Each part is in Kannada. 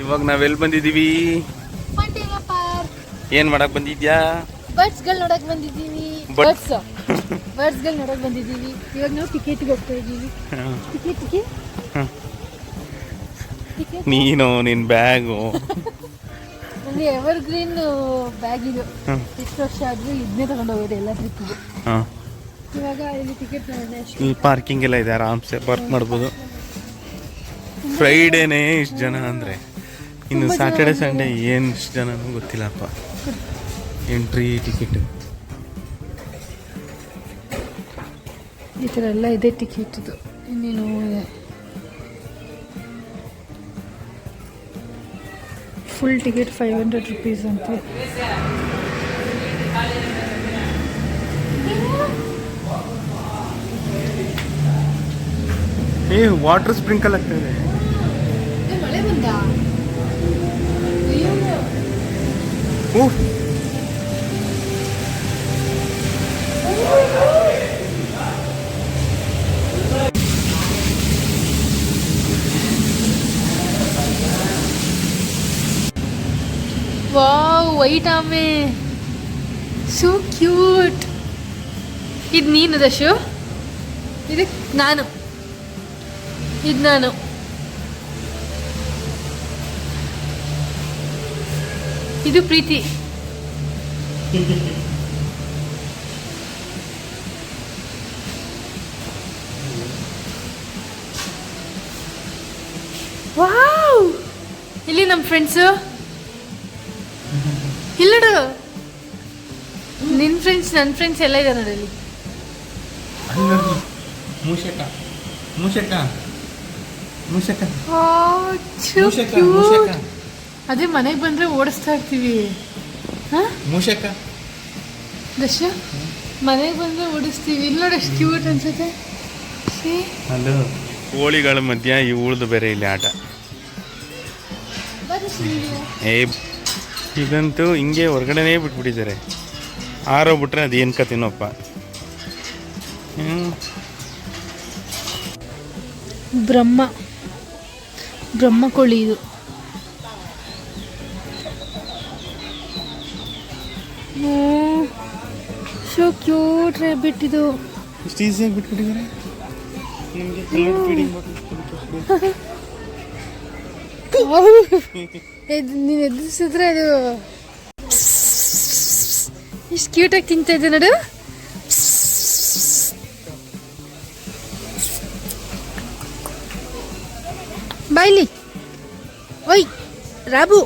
ಇವಾಗ ನಾವೆಲ್ಲಿ ಬಂದಿದ್ದೀವಿ? ಏನ್ ಮಾಡಕ್ ಬಂದಿದ್ಯಾ? ಬರ್ಡ್ಸ್ಗಳು ನೋಡಕ್ ಬಂದಿದ್ದೀವಿ. ಬರ್ಡ್ಸ್ಗಳು ನೋಡಕ್ ಬಂದಿದ್ದೀವಿ. ಇವಾಗ ನಾವು ಟಿಕೆಟ್ಗೆ ಹೋಗ್ತಾ ಇದ್ದೀವಿ. ಟಿಕೆಟ್ ನೀನು ನಿನ್ ಬ್ಯಾಗು ನನಗೆ ಎವರ್ ಗ್ರೀನ್ ಬ್ಯಾಗ್ ಇದು. ಎಷ್ಟು ವರ್ಷ ಆದ್ರೂ ಇದನ್ನೇ ತಗೊಂಡು ಹೋಗೋದು ಎಲ್ಲ ಟ್ರಿಪ್ಪಿಗೆ. ಇವಾಗ ಇಲ್ಲಿ ಟಿಕೆಟ್ ಇಲ್ಲಿ ಪಾರ್ಕಿಂಗ್ ಎಲ್ಲ ಇದೆ, ಆರಾಮ್ಸೆ ಪಾರ್ಕ್ ಮಾಡ್ಬೋದು. ಫ್ರೈಡೇನೇ ಇಷ್ಟು ಜನ ಅಂದ್ರೆ ಇನ್ನು ಸ್ಯಾಟರ್ಡೆ ಸಂಡೇ ಏನು ಇಷ್ಟು ಜನ ಗೊತ್ತಿಲ್ಲಪ್ಪ. ಎಂಟ್ರಿ ಟಿಕೆಟ್ ಈ ಥರ ಎಲ್ಲ ಇದೆ ಟಿಕೆಟ್ದು. ಇನ್ನೇನು ಫುಲ್ ಟಿಕೆಟ್ 500 rupees ಅಂತೆ. ವಾಟರ್ ಸ್ಪ್ರಿಂಕಲ್ ಆಗ್ತದೆ. ಮಳೆ ಬಂದ. ವಾವ್, ವೈಟ್ ಆಮೆ, ಸೋ ಕ್ಯೂಟ್. ಇದು ನೀನು ದಶು, ಇದು ನಾನು, ಇದು ನಾನು. ಇದು ಪ್ರೀತಿ. ವಾವ್, ಇಲ್ಲಿ ನಮ್ಮ ಫ್ರೆಂಡ್ಸು. ಇಲ್ಲಡು, ನಿನ್ನ ಫ್ರೆಂಡ್ಸ್ ನನ್ನ ಫ್ರೆಂಡ್ಸ್ ಎಲ್ಲ ಇದೆ ನೋಡಲ್ಲಿ. ಅದೇ ಮನೆಗೆ ಬಂದ್ರೆ ಓಡಿಸ್ತಾ ಇರ್ತೀವಿ. ದಶ ಮನೆಗೆ ಬಂದ್ರೆ ಓಡಿಸ್ತೀವಿ. ಇಲ್ಲಿ ನೋಡಿ ಎಷ್ಟು ಕ್ಯೂಟ್ ಅನ್ಸುತ್ತೆ. ಕೋಳಿಗಳ ಮಧ್ಯ ಈ ಉಳ್ದು ಬೇರೆ ಇಲ್ಲಿ ಆಟ. ಇದಂತೂ ಹಿಂಗೆ ಹೊರಗಡೆನೇ ಬಿಟ್ಬಿಟ್ಟಿದ್ದಾರೆ. ಆರೋಗ್ಬಿಟ್ರೆ ಅದೇನು ಕತಿನಪ್ಪ. ಬ್ರಹ್ಮ ಕೋಳಿ ಇದು. ಸೋ ಕ್ಯೂಟ್ ರ್ಯಾಬಿಟ್ ಇದು. ಇಷ್ಟು ಈಸಿಯಾಗಿ ಬಿಟ್ಬಿಟ್ಟಿದ್ದಾರೆ. ನೀನು ಎದುರಿಸಿದ್ರೆ ಅದು ಎಷ್ಟು ಕ್ಯೂಟಾಗಿ ತಿಂತಾ ಇದೆ ನೋಡು. ಬಾಯ್ಲಿ. ಓಯ್ ರಾಬು,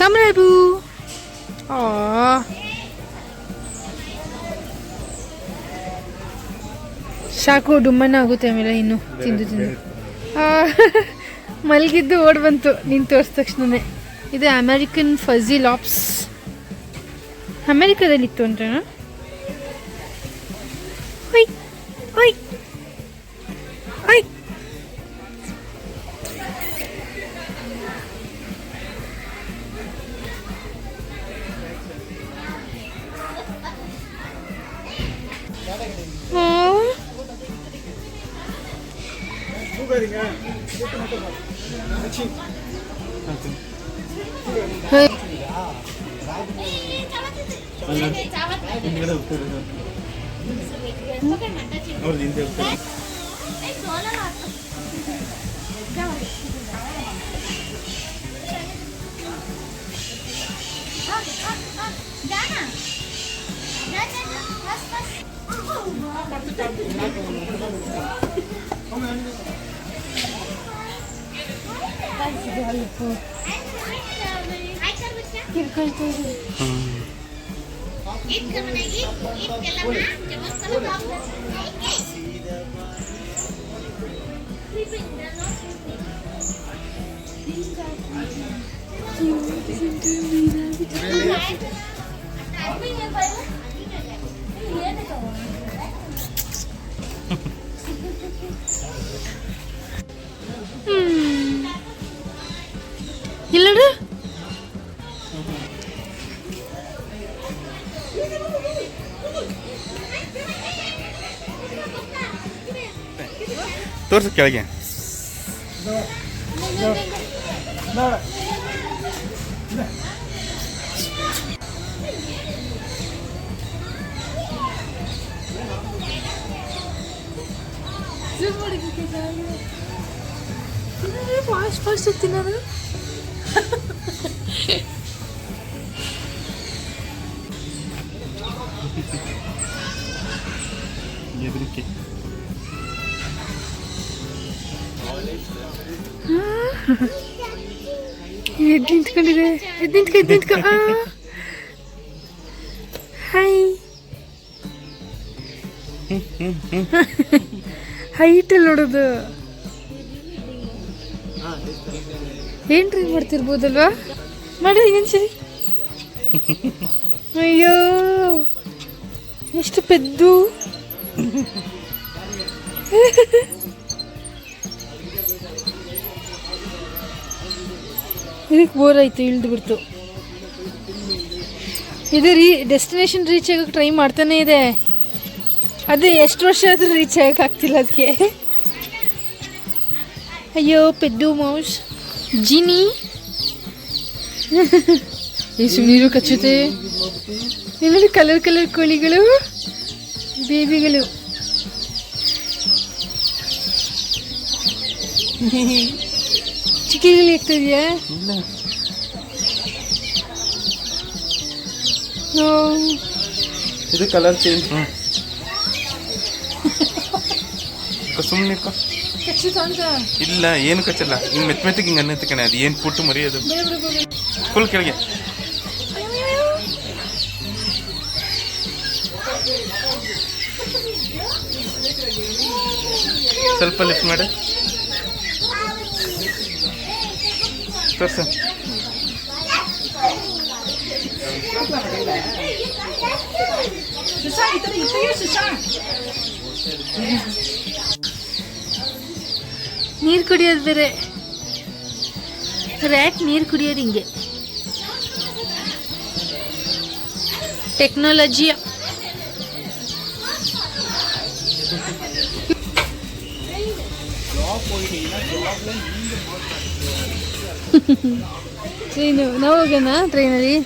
ಕಮ್ ರಾಬು. ಸಾಕು, ಡುಮ್ಮನ ಆಗುತ್ತೆ ಆಮೇಲೆ ಇನ್ನು ತಿಂದು ಮಲಗಿದ್ದು ಓಡ್ ಬಂತು ನೀನು ತೋರಿಸಿದ ತಕ್ಷಣನೇ. ಇದು ಅಮೆರಿಕನ್ ಫಜಿ ಲಾಪ್ಸ್. ಅಮೆರಿಕದಲ್ಲಿತ್ತು ಅಂತ. ಓಯ್ ಓಯ್ ಓಯ್. ಇಲ್ಲಡು ತೋರ್ಸು ಕೆಳಗೆ. ಫಾಸ್ಟ್ ಫಾಸ್ಟ್ ತಿನ್ನೋದು. ಎದುರಿಕೆ ಎದ್ದು ನಿಂತ್ಕೊಂಡಿದೆ. ಎದ್ದು ನಿಂತ್ಕೊ. ಹಾಯ್. ಹೈಟಲ್ಲಿ ನೋಡೋದು ಏನ್ ಟ್ರೈ ಮಾಡ್ತಿರ್ಬೋದಲ್ವಾ? ಮಾಡಿ ಇನ್ನೊಂದ್ಸರಿ. ಅಯ್ಯೋ ಎಷ್ಟು ಪೆದ್ದು. ಇದಕ್ಕೆ ಬೋರ್ ಆಯ್ತು, ಇಳ್ದು ಬಿಡ್ತು. ಇದು ಡೆಸ್ಟಿನೇಷನ್ ರೀಚ್ ಆಗೋಕೆ ಟ್ರೈ ಮಾಡ್ತಾನೆ ಇದೆ. ಅದೇ ಎಷ್ಟು ವರ್ಷ ಆದರೂ ರೀಚ್ ಆಗಕ್ಕೆ ಆಗ್ತಿಲ್ಲ ಅದಕ್ಕೆ. ಅಯ್ಯೋ ಪೆದ್ದು ಮೌಸ್ ಜಿನಿ. ಈ ಸುನೀರು ಕಚ್ಚುತ್ತೆ. ಇಲ್ಲಿ ಕಲರ್ ಕಲರ್ ಕೋಳಿಗಳು, ಬೇಬಿಗಳು. ಚಿಕ್ಕಿಗಳು ಆಗ್ತಿದೆಯಾ? ಇದು ಕಲರ್ ಚೇಂಜ್. ಸುಮ್ಮನೆ ಇಲ್ಲ, ಏನು ಕಚ್ಚಲ್ಲ. ಹಿಂಗೆ ಮೆತ್ತಗೆ ಹಿಂಗೆ ಅನ್ನತ್ತೆ ಕಣೆ. ಅದು ಏನು ಪುಟ್ಟು ಮರಿ ಅದು ಫುಲ್ ಕೆಳಗೆ. ಸ್ವಲ್ಪ ಲಿಫ್ಟ್ ಮಾಡಿ ತೋರ್ಸ. ನೀರು ಕುಡಿಯೋದು ಬೇರೆ. ರ್ಯಾಟ್ ನೀರು ಕುಡಿಯೋದು ಹಿಂಗೆ. ಟೆಕ್ನಾಲಜಿ. ಟ್ರೈನು ನಾವು ಹೋಗೋಣ ಟ್ರೈನಲ್ಲಿ.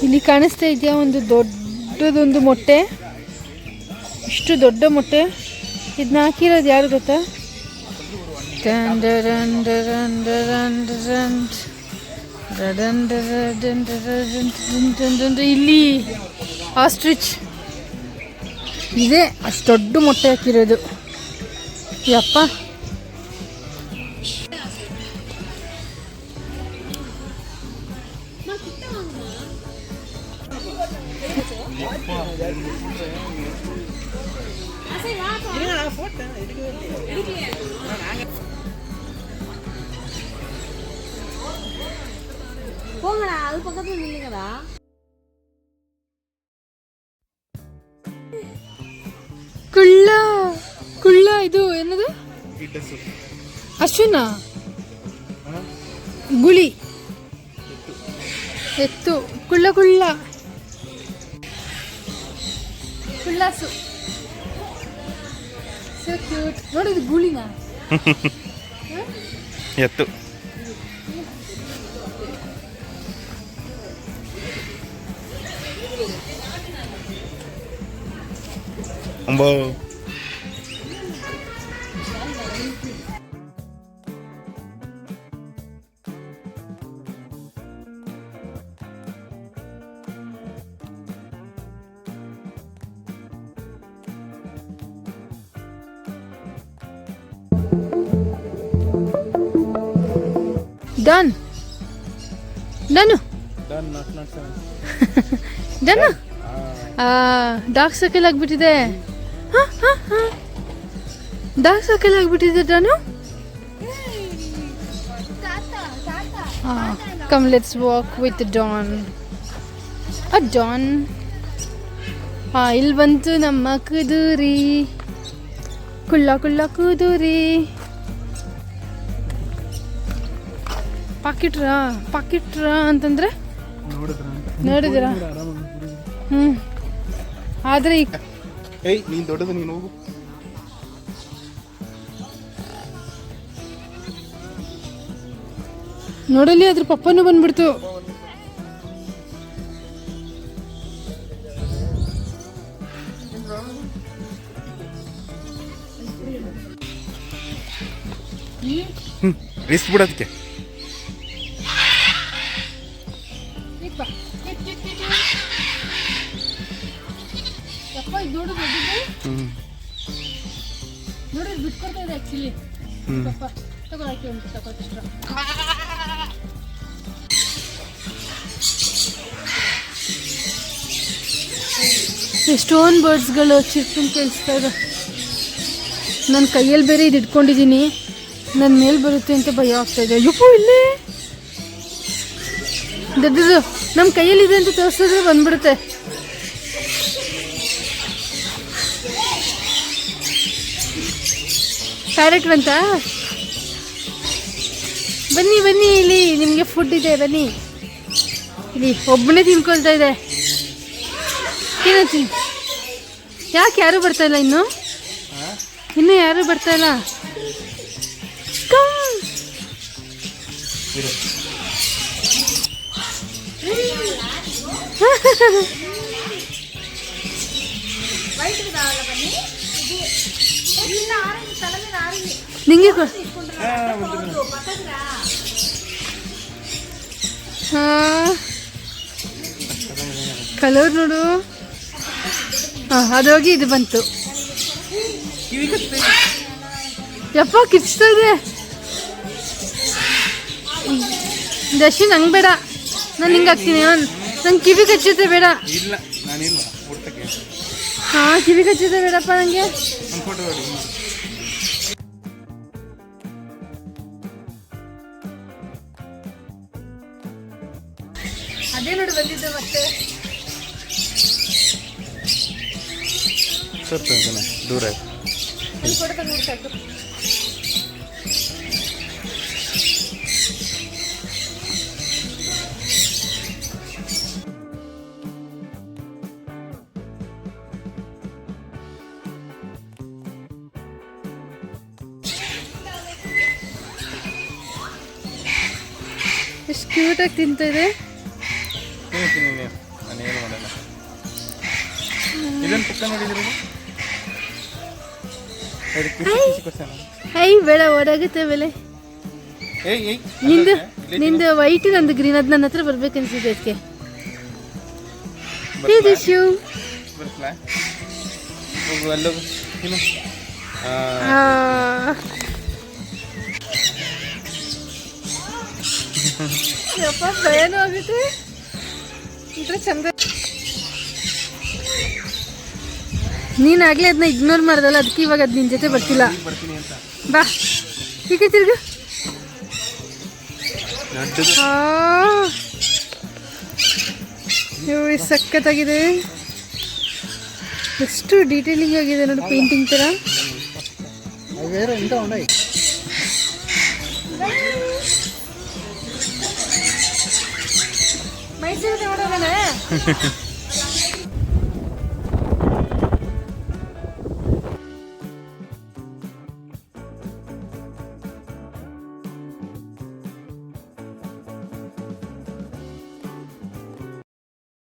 ಇಲ್ಲಿ ಕಾಣಿಸ್ತಾ ಇದೆಯಾ ಒಂದು ದೊಡ್ಡದೊಂದು ಮೊಟ್ಟೆ. ಇಷ್ಟು ದೊಡ್ಡ ಮೊಟ್ಟೆ. ಇದನ್ನ ಹಾಕಿರೋದು ಯಾರು ಗೊತ್ತಾ? ಇಲ್ಲಿ ಆಸ್ಟ್ರಿಚ್ ಇದೆ. ಅಷ್ಟು ದೊಡ್ಡ ಮೊಟ್ಟೆ ಹಾಕಿರೋದು. ಯಪ್ಪ. போங்கடா, அது பக்கத்துல நில்லுங்கடா. ಕುಳ್ಳ ಕುಳ್ಳ. ಇದು ಏನದು? ಅಶ್ವಿನ ಗುಳಿ. ಎತ್ತು. ಕುಳ್ಳ ಕುಳ್ಳ ಕುಳ್ಳಾಸು. So cute. ನೋಡಿದು ಗುಳಿನ ಎತ್ತು. ಅಂಬೋ ಡನ್ ಡನ್ನು ಡನ್ನು. ಡಾರ್ಕ್ ಸರ್ಕಲ್ ಆಗಿಬಿಟ್ಟಿದೆ. ಡಾರ್ಕ್ ಸರ್ಕಲ್ ಆಗಿಬಿಟ್ಟಿದೆ ಡನ್ನು. Come let's walk with Don. Don. ಇಲ್ಲಿ ಬಂತು ನಮ್ಮ ಕುದುರಿ. ಕುಳ್ಳ ಕುಳ್ಳ ಕುದುರಿ. ಪಾಕಿಟ್ರಾ ಅಂತಂದ್ರೆ ನೋಡಿದ್ರ? ಆದರೆ ಏಯ್ ನೀನು ದೊಡ್ಡದು, ನೀನು ಹೋಗು. ನೋಡಲಿ ಅದ್ರ ಪಪ್ಪನೂ ಬಂದ್ಬಿಡ್ತು. ರಿಸ್ಕ್ ಬಿಡೋದಕ್ಕೆ ನೋಡಿ ಬಿಟ್ಕೊಡ್ತಾ ಇದೆ ಆಕ್ಚುಲಿ. ತಗೊಳಕ್ಕೆ ಉಂಟು ತಗೊಳ್ತಿಷ್ಟ. ಎಷ್ಟೊಂದು ಬರ್ಡ್ಸ್ಗಳು ಚಿರ್ಪಿಂಗ್ ಕೇಳಿಸ್ತಾ ಇದೆ. ನನ್ನ ಕೈಯಲ್ಲಿ ಬೇರೆ ಇದು ಇಟ್ಕೊಂಡಿದ್ದೀನಿ, ನನ್ನ ಮೇಲೆ ಬರುತ್ತೆ ಅಂತ ಭಯ ಆಗ್ತಾ ಇದೆ. ಅಯ್ಯಪ್ಪು ಇಲ್ಲಿ ದೊಡ್ಡದು ನಮ್ಮ ಕೈಯಲ್ಲಿದೆ ಅಂತ ತೋರಿಸಿದ್ರೆ ಬಂದ್ಬಿಡುತ್ತೆ. ಪ್ಯಾರೆಟ್ ಬಂತ? ಬನ್ನಿ ಬನ್ನಿ, ಇಲ್ಲಿ ನಿಮಗೆ ಫುಡ್ ಇದೆ, ಬನ್ನಿ. ಇಲ್ಲಿ ಒಬ್ಬನೇ ತಿನ್ಕೊಳ್ತಾ ಇದೆ. ತಿನ್ನತ್ತಿ. ಯಾಕೆ ಯಾರು ಬರ್ತಾ ಇಲ್ಲ ಇನ್ನೂ ಯಾರು ಬರ್ತಾ ಇಲ್ಲ? ನಿಂಗೆ ಕಲರ್ ನೋಡು. ಅದೋಗಿ ಇದು ಬಂತು. ಯಪ್ಪ ಕಿಚ್ತಾ ಇದೆ. ದರ್ಶನ್ ಹಂಗೆ ಬೇಡ, ನಾನು ಹಿಂಗೆ ಹಾಕ್ತೀನಿ. ನಂಗೆ ಕಿವಿ ಕಚ್ಚುತ್ತೆ, ಬೇಡ. ಹಾಂ ಕಿವಿ ಕಚ್ಚುತ್ತೆ, ಬೇಡಪ್ಪ ನನಗೆ. ಅದೇ ನೋಡಿ ಬಂದಿದ್ದೆ ಮತ್ತೆ. ದೂರ ಎಷ್ಟು ಕ್ಯೂಟಾಗಿ ತಿಂತಾ ಇದೆ. ಐ ಬೇಡ, ಓಡಾಗುತ್ತೆ ಬೆಲೆ. ನಿಂದು ವೈಟ್ ನಂದು ಗ್ರೀನ್, ಅದು ನನ್ನ ಹತ್ರ ಬರ್ಬೇಕನ್ಸಿದೆ ಅದಕ್ಕೆ. ಯಪ್ಪ ಭಯನೂ ಆಗುತ್ತೆ. ಇದ್ರೆ ಚಂದ. ನೀನಾಗಲೇ ಅದನ್ನ ಇಗ್ನೋರ್ ಮಾಡ್ದಲ್ಲ, ಅದಕ್ಕೆ ಇವಾಗ ಅದು ನಿನ್ನ ಜೊತೆ ಬರ್ತಿಲ್ಲ. ಬಾ ಈಗ ತಿರ್ಗು. ಸಖತ್ತಾಗಿದೆ. ಎಷ್ಟು ಡೀಟೇಲಿಂಗ್ ಆಗಿದೆ ನೋಡಿ, ಪೇಂಟಿಂಗ್ ಥರ. ಮೈಸೂರಿಗೆ ನೋಡೋಣ.